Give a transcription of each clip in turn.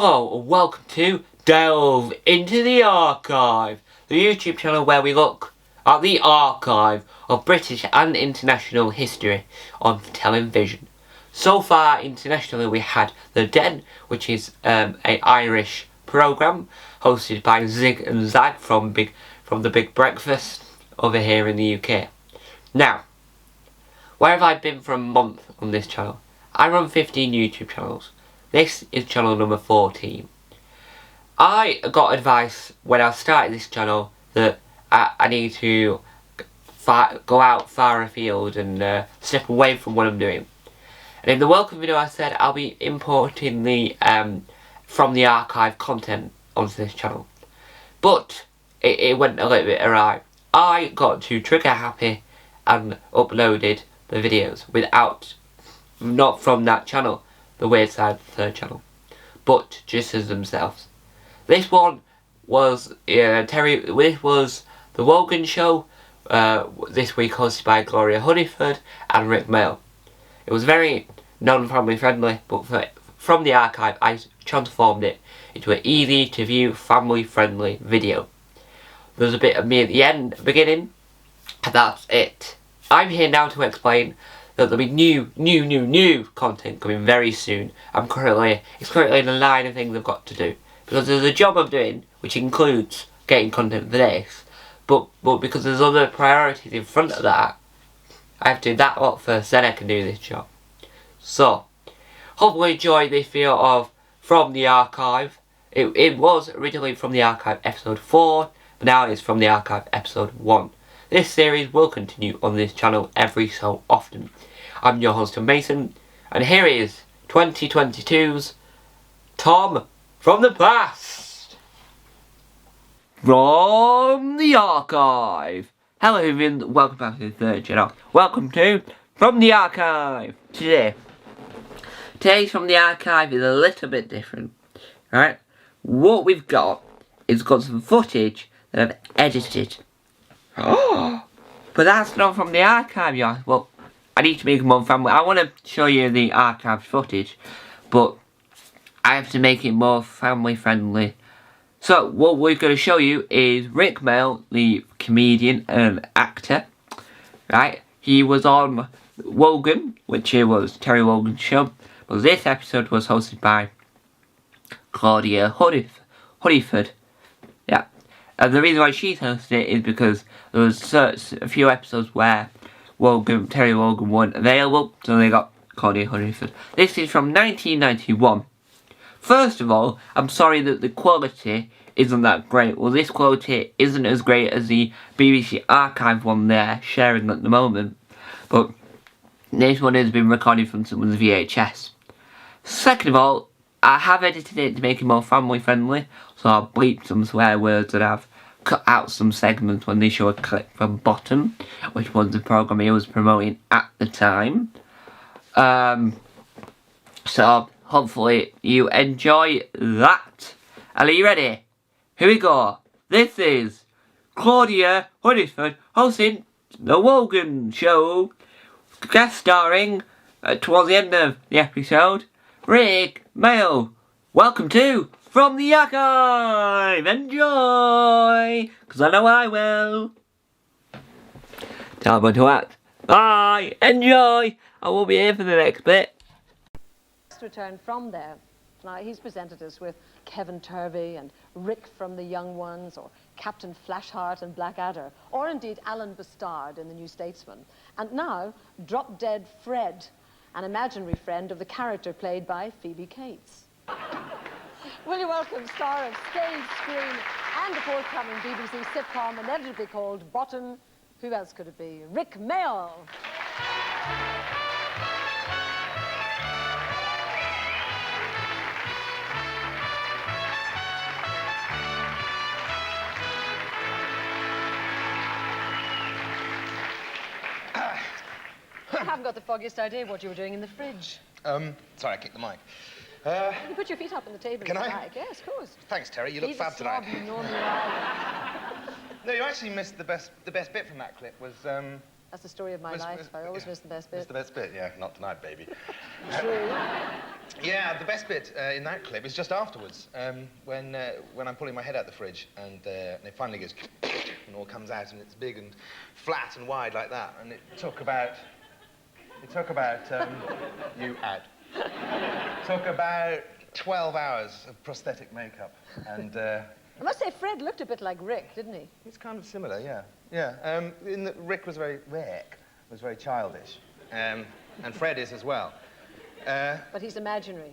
Hello and welcome to Delve into the Archive, the YouTube channel where we look at the archive of British and international history on television. So far internationally we had The Den, which is an Irish programme hosted by Zig and Zag from the Big Breakfast over here in the UK. Now, where have I been for a month on this channel? I run 15 YouTube channels. This is channel number 14. I got advice when I started this channel that I need to go out far afield and step away from what I'm doing. And in the welcome video I said I'll be importing the from the archive content onto this channel. But it went a little bit awry. I got too trigger happy and uploaded the videos not from that channel, the Weird Side third channel, but just as themselves. This one was This was the Wogan show. This week hosted by Gloria Hunniford and Mayall. It was very non-family friendly, but from the archive I transformed it into an easy to view family friendly video. There's a bit of me at the beginning, and that's it. I'm here now to explain that there'll be new content coming very soon. It's currently in the line of things I've got to do, because there's a job I'm doing which includes getting content for this, but because there's other priorities in front of that, I have to do that lot first, then I can do this job. So, hopefully enjoy this video of From the Archive. It was originally From the Archive episode 4, but now it's From the Archive episode 1. This series will continue on this channel every so often. I'm your host, Tom Mason, and here is 2022's Tom from the Past. From the Archive. Hello everyone, welcome back to the third channel. Welcome to From the Archive. Today's From the Archive is a little bit different, right? What we've got is some footage that I've edited. Oh, but that's not from the archive, y'all. Well, I need to make it more family. I want to show you the archive footage, but I have to make it more family friendly. So what we're going to show you is Mayall, the comedian and actor. Right? He was on Wogan, which was Terry Wogan's show. But this episode was hosted by Gloria Hunniford. Yeah. And the reason why she's hosted it is because there was a few episodes where Terry Wogan weren't available, so they got Gloria Hunniford. This is from 1991. First of all, I'm sorry that the quality isn't that great. Well, this quality isn't as great as the BBC archive one they're sharing at the moment, but this one has been recorded from someone's VHS. Second of all, I have edited it to make it more family friendly, so I'll bleep some swear words and I've cut out some segments when they show a clip from Bottom, which was the programme he was promoting at the time. So hopefully you enjoy that. Are you ready? Here we go. This is Gloria Hunniford hosting the Wogan show, guest starring towards the end of the episode, Mayall. Welcome to From the Archive. Enjoy, because I know I will. Tell everyone to act. Bye. Enjoy. I will be here for the next bit. Return from there. Now he's presented us with Kevin Turvey and Rick from The Young Ones, or Captain Flashheart and Blackadder, or indeed Alan Bastard in The New Statesman. And now, Drop Dead Fred, an imaginary friend of the character played by Phoebe Cates. Will you welcome star of stage, screen, and the forthcoming BBC sitcom inevitably called Bottom? Who else could it be? Mayall. I haven't got the foggiest idea what you were doing in the fridge. Sorry, I kicked the mic. You can put your feet up on the table. Can I? Like. Yes, of course. Thanks, Terry. You look fab tonight. No, you actually missed the best bit from that clip. That's the story of my life. I always miss the best bit. It's the best bit, yeah. Not tonight, baby. True. Yeah, the best bit in that clip is just afterwards, when I'm pulling my head out the fridge and it finally goes and all comes out and it's big and flat and wide like that. And it took about you out. Took about 12 hours of prosthetic makeup and. I must say, Fred looked a bit like Rick, didn't he? It's kind of similar, yeah. Yeah. Rick was very childish, and Fred is as well. But he's imaginary.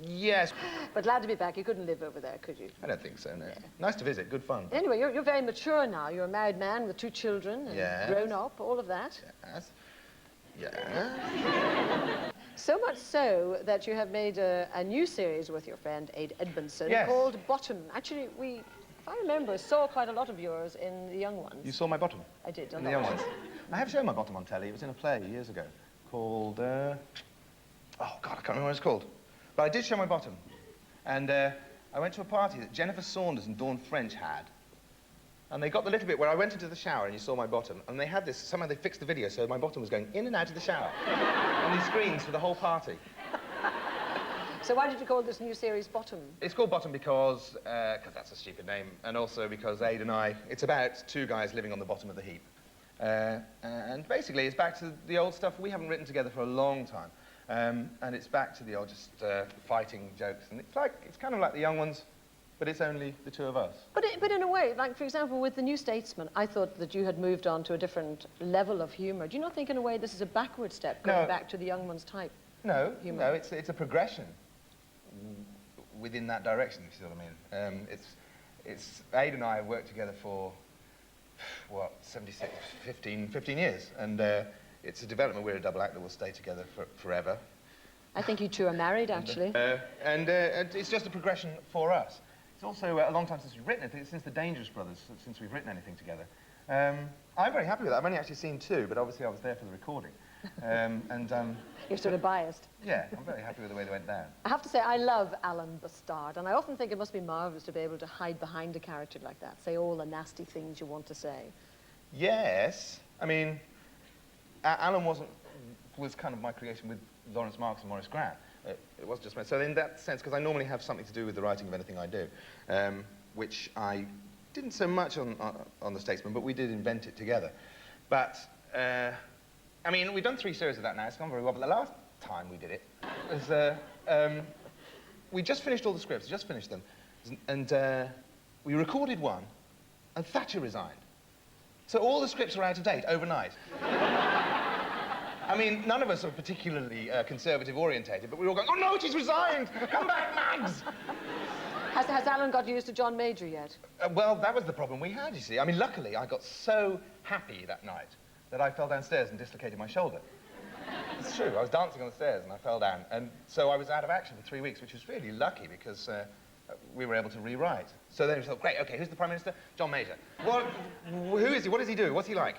Yes. But glad to be back. You couldn't live over there, could you? I don't think so, no. Yeah. Nice to visit, good fun. Anyway, you're very mature now. You're a married man with 2 children, and yes. grown up, all of that. Yes. Yeah. So much so that you have made a new series with your friend Aid Edmondson yes. called Bottom. Actually, we, if I remember, saw quite a lot of yours in The Young Ones. You saw my bottom? I did, in The Young Ones. I have shown my bottom on telly. It was in a play years ago called, oh, God, I can't remember what it's called. But I did show my bottom. And I went to a party that Jennifer Saunders and Dawn French had. And they got the little bit where I went into the shower and you saw my bottom, and they had this, somehow they fixed the video so my bottom was going in and out of the shower on these screens for the whole party. So why did you call this new series Bottom? It's called Bottom because that's a stupid name, and also because Aid and I, it's about 2 guys living on the bottom of the heap. And basically it's back to the old stuff we haven't written together for a long time. And it's back to the old just fighting jokes, and it's kind of like The Young Ones, but it's only the 2 of us. But in a way, like, for example, with The New Statesman, I thought that you had moved on to a different level of humour. Do you not think, in a way, this is a backward step, going back to The Young Ones type humour? No, it's a progression within that direction, if you see what I mean. Aid and I have worked together for, what, 15 years, and it's a development. We're a double act that will stay together forever. I think you 2 are married, actually. And it's just a progression for us. It's also a long time since we've written it, since the Dangerous Brothers, since we've written anything together. I'm very happy with that. I've only actually seen 2, but obviously I was there for the recording. You're sort of biased. Yeah, I'm very happy with the way they went down. I have to say, I love Alan Bastard, and I often think it must be marvellous to be able to hide behind a character like that, say all the nasty things you want to say. Yes. I mean, Alan was kind of my creation with Lawrence Marks and Maurice Grant. It was just my... So in that sense, because I normally have something to do with the writing of anything I do, which I didn't so much on The Statesman, but we did invent it together. But, I mean, we've done 3 series of that now. It's gone very well, but the last time we did it was... we just finished all the scripts, just finished them, and we recorded one, and Thatcher resigned. So all the scripts were out of date overnight. I mean, none of us are particularly conservative orientated, but we were all going, oh no, she's resigned! Come back, Mags! Has Alan got used to John Major yet? Well, that was the problem we had, you see. I mean, luckily, I got so happy that night that I fell downstairs and dislocated my shoulder. It's true, I was dancing on the stairs and I fell down. And so I was out of action for 3 weeks, which was really lucky because we were able to rewrite. So then we thought, great, okay, who's the Prime Minister? John Major. Who is he? What does he do? What's he like?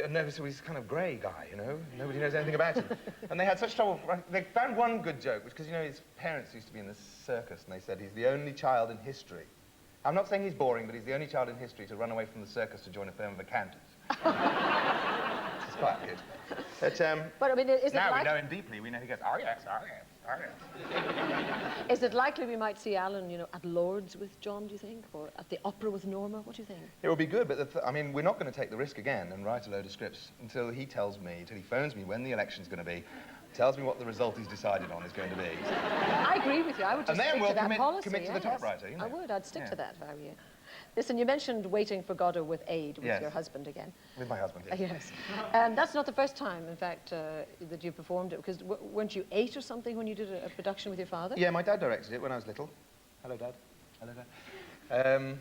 No, so he's a kind of grey guy, you know? Nobody knows anything about him. And they had such trouble. They found one good joke, because, you know, his parents used to be in the circus, and they said he's the only child in history. I'm not saying he's boring, but he's the only child in history to run away from the circus to join a firm of accountants. It's quite good. But I mean, is it now we know him deeply. We know he goes, oh yes, oh yes, oh yes. Is it likely we might see Alan, you know, at Lord's with John, do you think? Or at the opera with Norma? What do you think? It would be good, but I mean, we're not going to take the risk again and write a load of scripts until he tells me, until he phones me when the election's going to be, tells me what the result he's decided on is going to be. I agree with you. I would just stick to that policy. Commit to the typewriter, you know? I would. I'd stick to that if I were you. Listen, you mentioned Waiting for Godot with Aid, with your husband again. With my husband, yes. Yes. And that's not the first time, in fact, that you performed it, because weren't you 8 or something when you did a production with your father? Yeah, my dad directed it when I was little. Hello, Dad. Hello, Dad.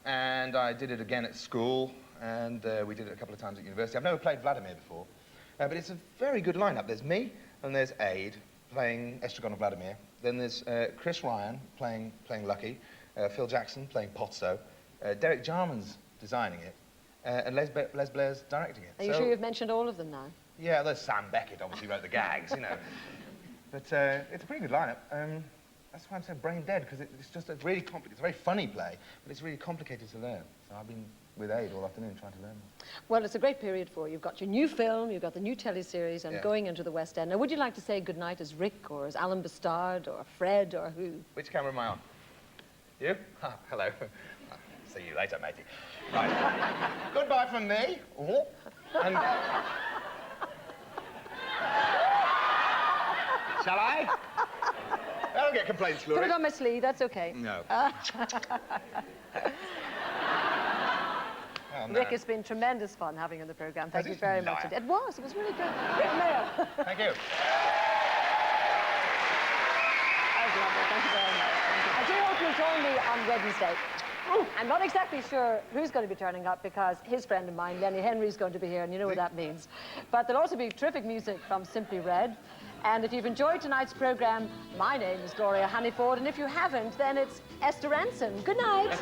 And I did it again at school, and we did it a couple of times at university. I've never played Vladimir before, but it's a very good lineup. There's me, and there's Aid playing Estragon and Vladimir. Then there's Chris Ryan playing Lucky, Phil Jackson playing Pozzo, Derek Jarman's designing it, and Les Blair's directing it. Are you sure you've mentioned all of them now? Yeah, there's Sam Beckett, obviously wrote the gags, you know. But it's a pretty good lineup. That's why I'm so brain dead, because it's just a really complicated, it's a very funny play, but it's really complicated to learn. So I've been with Aid all afternoon trying to learn them. Well, it's a great period for you. You've got your new film, you've got the new teleseries, and going into the West End. Now, would you like to say goodnight as Rick, or as Alan Bastard, or Fred, or who? Which camera am I on? You? Oh, hello. See you later, matey. Right. Goodbye from me. Oh. And... Shall I? I don't get complaints, Gloria. Put it on my sleeve, that's okay. No. Oh, no. Rick, it's been tremendous fun having you on the programme. Thank you very much. It was really good. Rick Mayall. Thank you. That was lovely. Thank you very much. I do hope you'll join me on Wednesday. I'm not exactly sure who's going to be turning up because his friend of mine, Lenny Henry, is going to be here, and you know what that means. But there'll also be terrific music from Simply Red. And if you've enjoyed tonight's programme, my name is Gloria Hunniford, and if you haven't, then it's Esther Ranson. Good night.